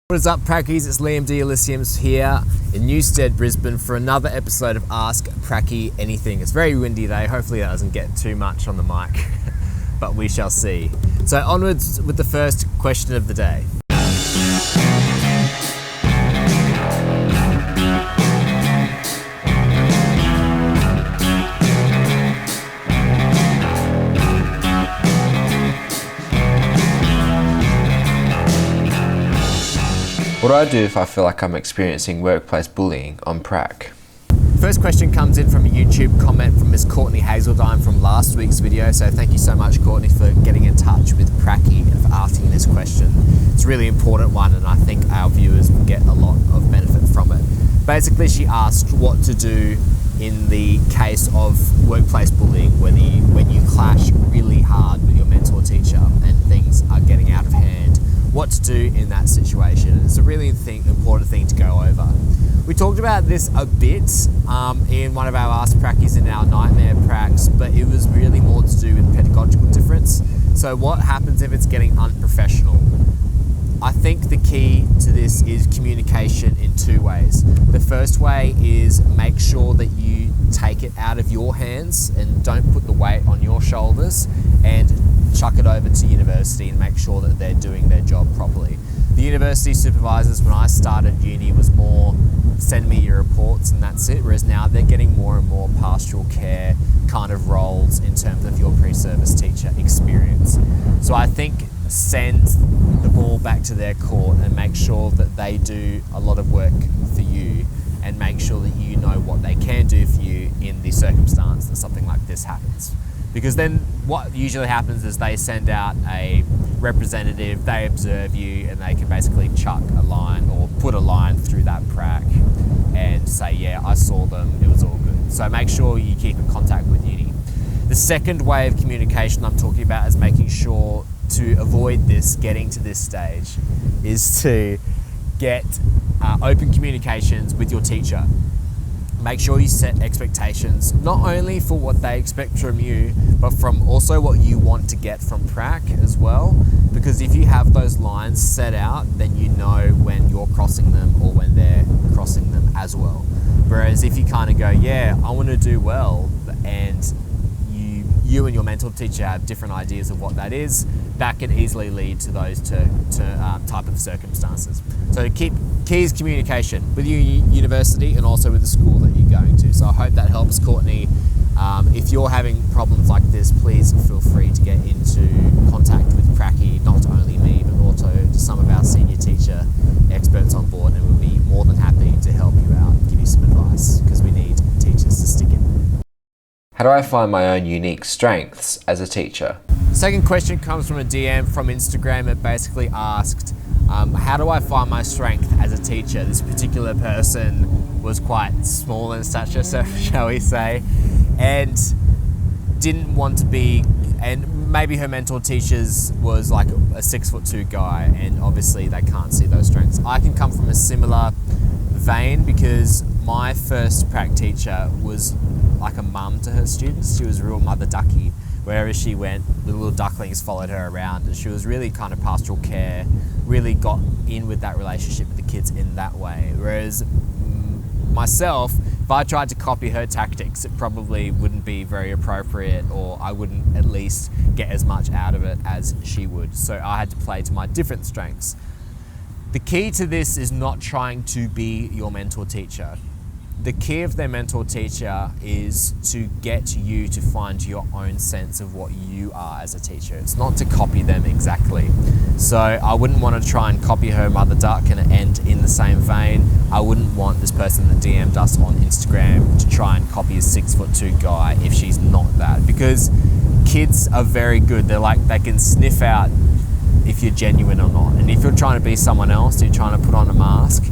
What is up, Prac-E's? It's Liam D. Elysiums here in Newstead, Brisbane for another episode of Ask Prac-E Anything. It's very windy today. Hopefully that doesn't get too much on the mic, but we shall see. So onwards with the first question of the day. What do I do if I feel like I'm experiencing workplace bullying on Prac? First question comes in from a YouTube comment from Miss Courtney Hazeldine from last week's video. So thank you so much, Courtney, for getting in touch with Prac-E and for asking this question. It's a really important one, and I think our viewers will get a lot of benefit from it. Basically, she asked what to do in the case of workplace bullying, when you clash really hard with your mentor teacher and things are getting out of hand. What to do in that situation. It's a really important thing to go over. We talked about this a bit in one of our Ask Prac-E's in our Nightmare Pracs, but it was really more to do with pedagogical difference. So what happens if it's getting unprofessional? I think the key to this is communication in two ways. The first way is make sure that you take it out of your hands and don't put the weight on your shoulders, and chuck it over to university and make sure that they're doing their job properly. The university supervisors, when I started uni, was more send me your reports and that's it, whereas now they're getting more and more pastoral care kind of roles in terms of your pre-service teacher experience. So I think send the ball back to their court and make sure that they do a lot of work for you, and make sure that you know what they can do for you in the circumstance that something like this happens. Because then what usually happens is they send out a representative, they observe you, and they can basically chuck a line or put a line through that prac and say, yeah, I saw them, it was all good. So make sure you keep in contact with uni. The second way of communication I'm talking about is making sure to avoid this getting to this stage is to get open communications with your teacher. Make sure you set expectations, not only for what they expect from you, but from also what you want to get from Prac as well. Because if you have those lines set out, then you know when you're crossing them or when they're crossing them as well. Whereas if you kind of go, yeah, I want to do well, and you and your mentor teacher have different ideas of what that is, that can easily lead to those type of circumstances. So key is communication with your university and also with the school that you're going to. So I hope that helps, Courtney. If you're having problems like this, please feel free to get into contact with Prac-E, not only me, but also to some of our senior teacher experts on board, and we'll be more than happy to help you out and give you some advice, because we need teachers to stick in there. How do I find my own unique strengths as a teacher? Second question comes from a DM from Instagram. It basically asked, how do I find my strength as a teacher? This particular person was quite small in stature, so shall we say, and didn't want to be, and maybe her mentor teachers was like a 6'2" guy, and obviously they can't see those strengths. I can come from a similar vein because my first prac teacher was like a mum to her students. She was a real mother ducky. Wherever she went, the little ducklings followed her around, and she was really kind of pastoral care, really got in with that relationship with the kids in that way. Whereas myself, if I tried to copy her tactics, it probably wouldn't be very appropriate, or I wouldn't at least get as much out of it as she would. So I had to play to my different strengths. The key to this is not trying to be your mentor teacher. The key of their mentor teacher is to get you to find your own sense of what you are as a teacher. It's not to copy them exactly. So I wouldn't want to try and copy her mother duck and end in the same vein. I wouldn't want this person that DM'd us on Instagram to try and copy a 6'2" guy if she's not that. Because kids are very good. They can sniff out if you're genuine or not. And if you're trying to be someone else, you're trying to put on a mask,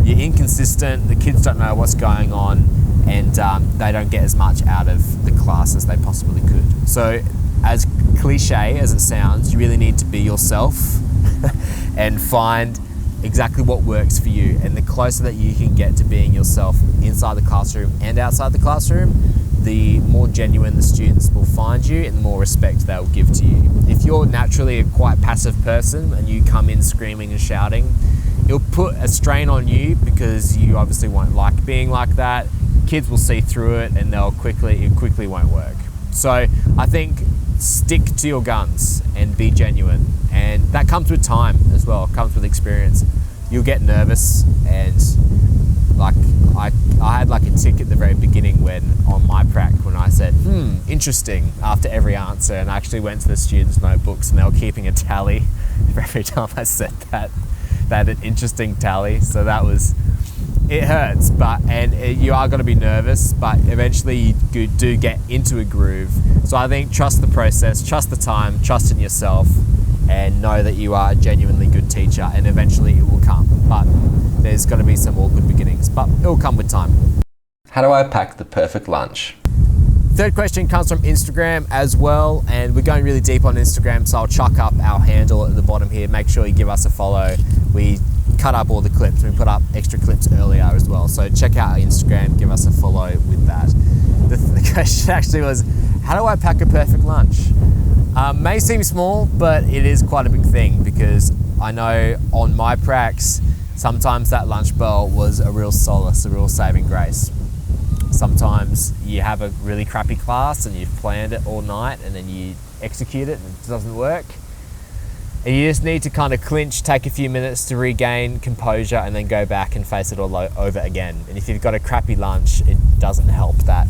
you're inconsistent, the kids don't know what's going on, and they don't get as much out of the class as they possibly could. So as cliche as it sounds, you really need to be yourself and find exactly what works for you. And the closer that you can get to being yourself inside the classroom and outside the classroom, the more genuine the students will find you and the more respect they'll give to you. If you're naturally a quite passive person and you come in screaming and shouting, it'll put a strain on you because you obviously won't like being like that. Kids will see through it and it quickly won't work. So I think stick to your guns and be genuine. And that comes with time as well, comes with experience. You'll get nervous, and like I had like a tick at the very beginning when on my prac when I said, interesting, after every answer, and I actually went to the students' notebooks and they were keeping a tally for every time I said that. They had an interesting tally, so it hurts, you are going to be nervous, but eventually you do get into a groove. So I think trust the process, trust the time, trust in yourself, and know that you are a genuinely good teacher, and eventually it will come. But there's going to be some awkward beginnings, but it will come with time. How do I pack the perfect lunch? Third question comes from Instagram as well, and we're going really deep on Instagram, so I'll chuck up our handle at the bottom here. Make sure you give us a follow. We cut up all the clips, and we put up extra clips earlier as well. So check out our Instagram, give us a follow with that. The question actually was, how do I pack a perfect lunch? May seem small, but it is quite a big thing, because I know on my pracs, sometimes that lunch bell was a real solace, a real saving grace. Sometimes you have a really crappy class and you've planned it all night and then you execute it and it doesn't work. And you just need to kind of clinch, take a few minutes to regain composure and then go back and face it all over again. And if you've got a crappy lunch, it doesn't help that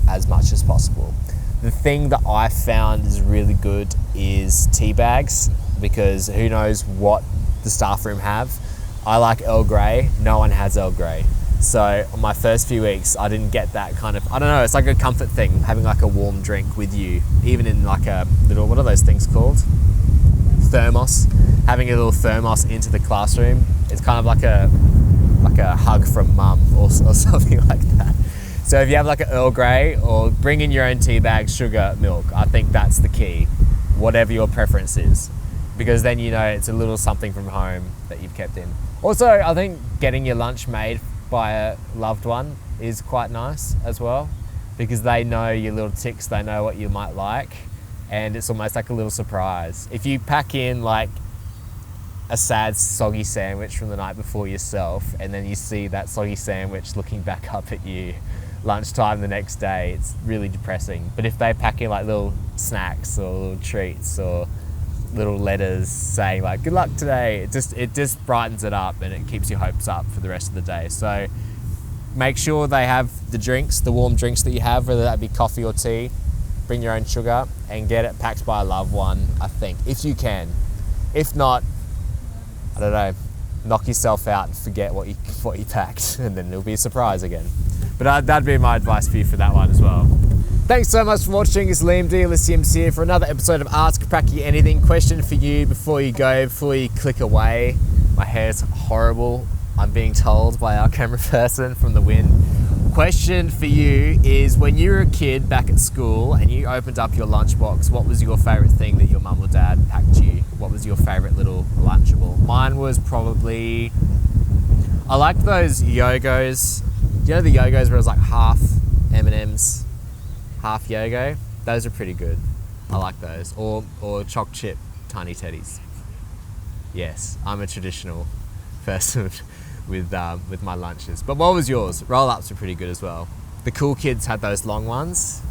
as much as possible. The thing that I found is really good is tea bags, because who knows what the staff room have. I like Earl Grey, no one has Earl Grey. So on my first few weeks, I didn't get that kind of, I don't know, it's like a comfort thing, having like a warm drink with you, even in like a little, what are those things called? Thermos. Having a little thermos into the classroom, it's kind of like a hug from mum or something like that. So if you have like an Earl Grey, or bring in your own tea bag, sugar, milk, I think that's the key, whatever your preference is, because then you know it's a little something from home that you've kept in. Also, I think getting your lunch made by a loved one is quite nice as well, because they know your little ticks, they know what you might like, and it's almost like a little surprise. If you pack in like a sad soggy sandwich from the night before yourself, and then you see that soggy sandwich looking back up at you lunchtime the next day, it's really depressing. But if they pack in like little snacks or little treats or little letters saying like good luck today, it just brightens it up and it keeps your hopes up for the rest of the day. So make sure they have the drinks, the warm drinks that you have, whether that be coffee or tea. Bring your own sugar and get it packed by a loved one, I think, if you can. If not, I don't know, knock yourself out and forget what you packed, and then it'll be a surprise again. But that'd be my advice for you for that one as well. Thanks so much for watching. It's Liam D. Elysium's here for another episode of Ask Prac-E Anything. Question for you before you go, before you click away. My hair's horrible, I'm being told by our camera person from the wind. Question for you is, when you were a kid back at school and you opened up your lunchbox, what was your favourite thing that your mum or dad packed you? What was your favourite little Lunchable? Mine was probably, I liked those Yogos. You know the Yogos where it was like half M&M's, half Yogo? Those are pretty good. I like those. Or choc chip tiny teddies. Yes, I'm a traditional person with my lunches. But what was yours? Roll-ups were pretty good as well. The cool kids had those long ones.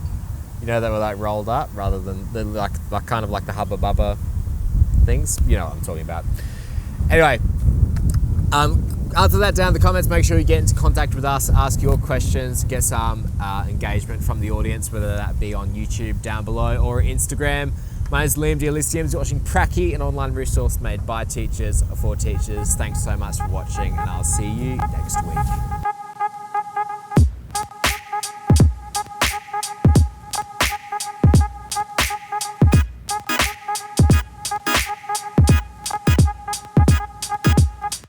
You know, they were like rolled up rather than the like kind of like the Hubba Bubba things. You know what I'm talking about. Anyway, answer that down in the comments. Make sure you get into contact with us, ask your questions, get some engagement from the audience, whether that be on YouTube down below or Instagram. My name is Liam D. Elysium. You're watching Prac-E, an online resource made by teachers for teachers. Thanks so much for watching, and I'll see you next week.